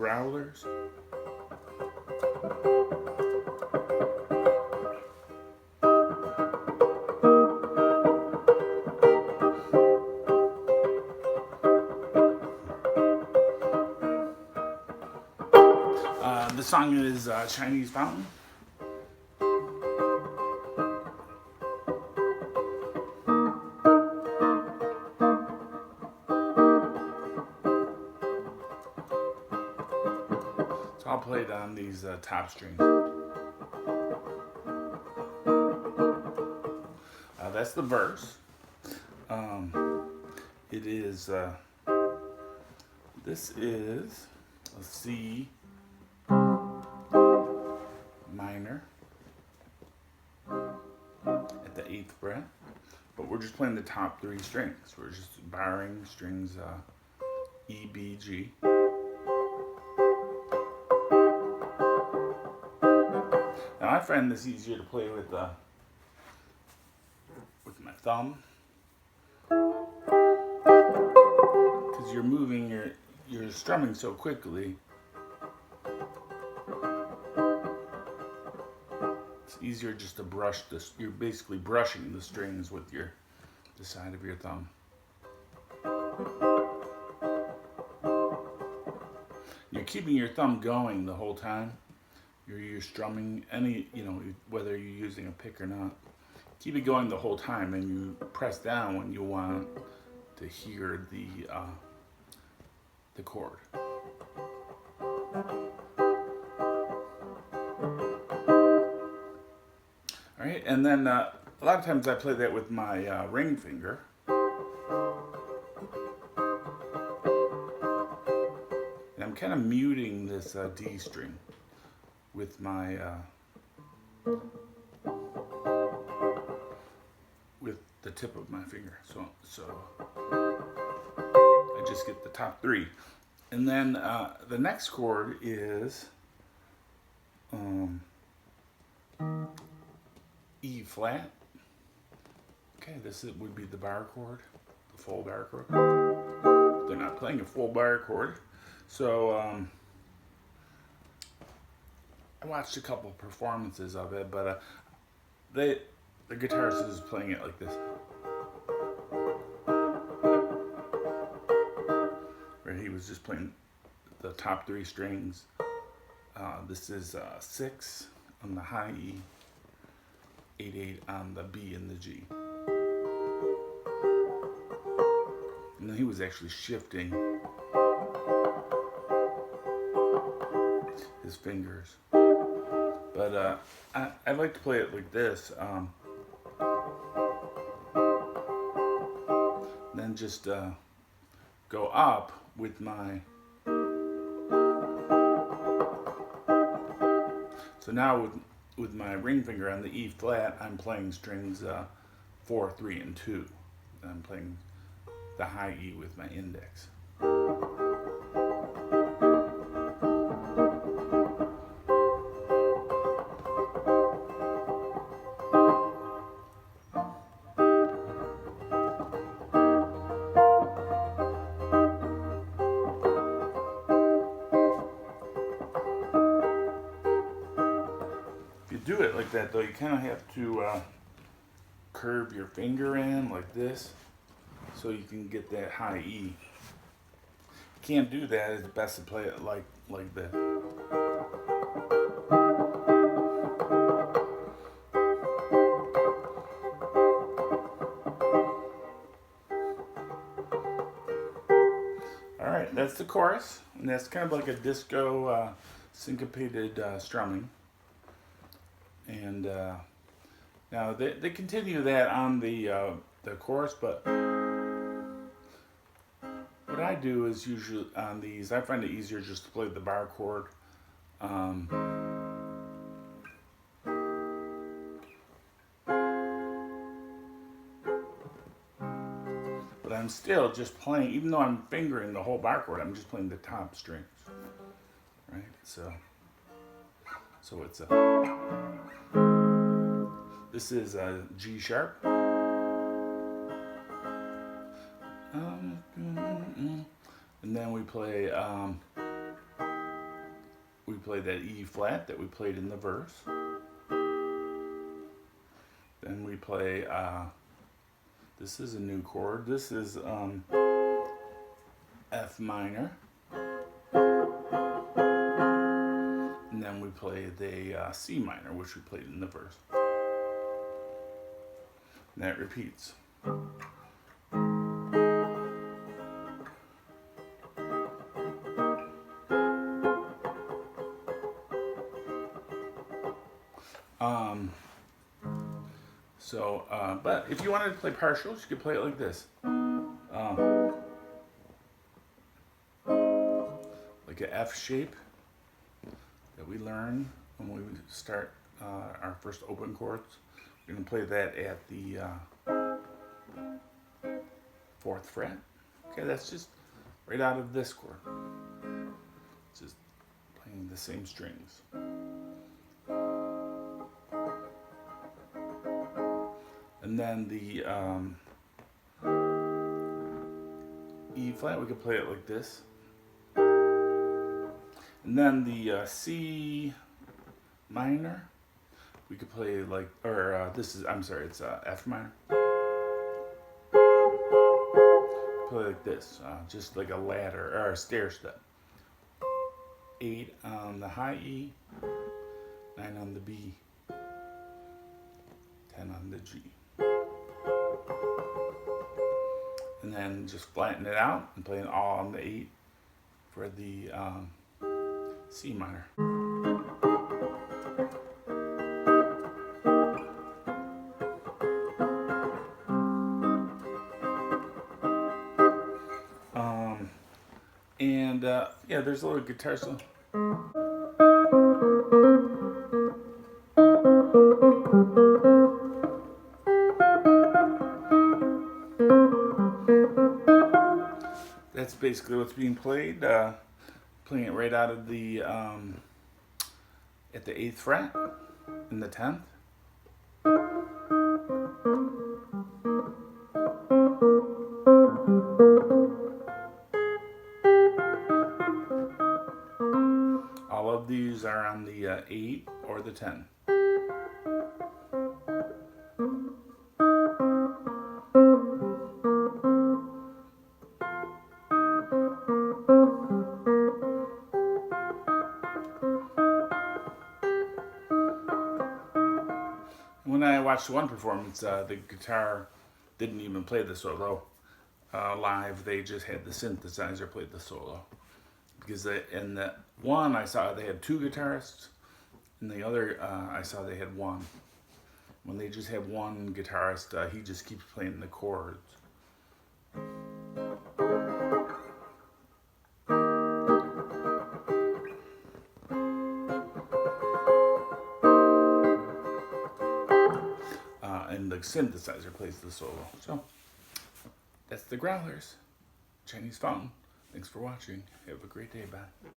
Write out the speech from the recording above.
Growlers. The song is Chinese Fountain. So I'll play it on these top strings. That's the verse. It is, this is a C minor at the 8th fret, but we're just playing the top 3 strings. We're just barring strings E, B, G. Now I find this easier to play with my thumb, because you're moving, you're strumming so quickly. It's easier just to brush this. You're basically brushing the strings with the side of your thumb. You're keeping your thumb going the whole time. You're strumming whether you're using a pick or not. Keep it going the whole time, and you press down when you want to hear the chord. All right, and then a lot of times I play that with my ring finger. And I'm kind of muting this D string with my with the tip of my finger. So I just get the top 3. And then the next chord is E flat. Okay, would be the bar chord, the full bar chord. They're not playing a full bar chord. So I watched a couple performances of it, but the guitarist is playing it like this. Where he was just playing the top 3 strings. This is 6 on the high E, 8/8 on the B and the G. And then he was actually shifting his fingers. But I like to play it like this. Then just go up with my... So now with my ring finger on the E flat, I'm playing strings 4, 3, and 2. I'm playing the high E with my index. Do it like that though, you kind of have to curve your finger in like this so you can get that high E. If you can't do that, it's best to play it like this. Alright, that's the chorus, and that's kind of like a disco syncopated strumming. And now they continue that on the chorus, but what I do is usually on these, I find it easier just to play the bar chord. But I'm still just playing, even though I'm fingering the whole bar chord, I'm just playing the top strings, right? So it's a... This is a G sharp. And then we play play that E flat that we played in the verse. Then we play, this is a new chord. This is F minor. And then we play the C minor, which we played in the verse. And that repeats. But if you wanted to play partials, you could play it like this. Like an F shape that we learn when we start our first open chords. We're going to play that at the 4th fret. Okay, that's just right out of this chord. Just playing the same strings. And then the E flat, we could play it like this. And then the C minor, we could play like, or this is, I'm sorry, it's F minor. Play like this, just like a ladder or a stair step. 8 on the high E, 9 on the B, 10 on the G. And then just flatten it out and play it all on the 8 for the C minor. Yeah, there's a little guitar solo. That's basically what's being played. Playing it right out of the at the 8th fret in the 10th. All of these are on the 8 or the 10. When I watched one performance, the guitar didn't even play the solo. Live, they just had the synthesizer play the solo. Because in the one I saw they had 2 guitarists, and the other I saw they had 1. When they just have 1 guitarist, he just keeps playing the chords. And the synthesizer plays the solo. So that's the Growlers Chinese Fountain. Thanks for watching. Have a great day. Bye.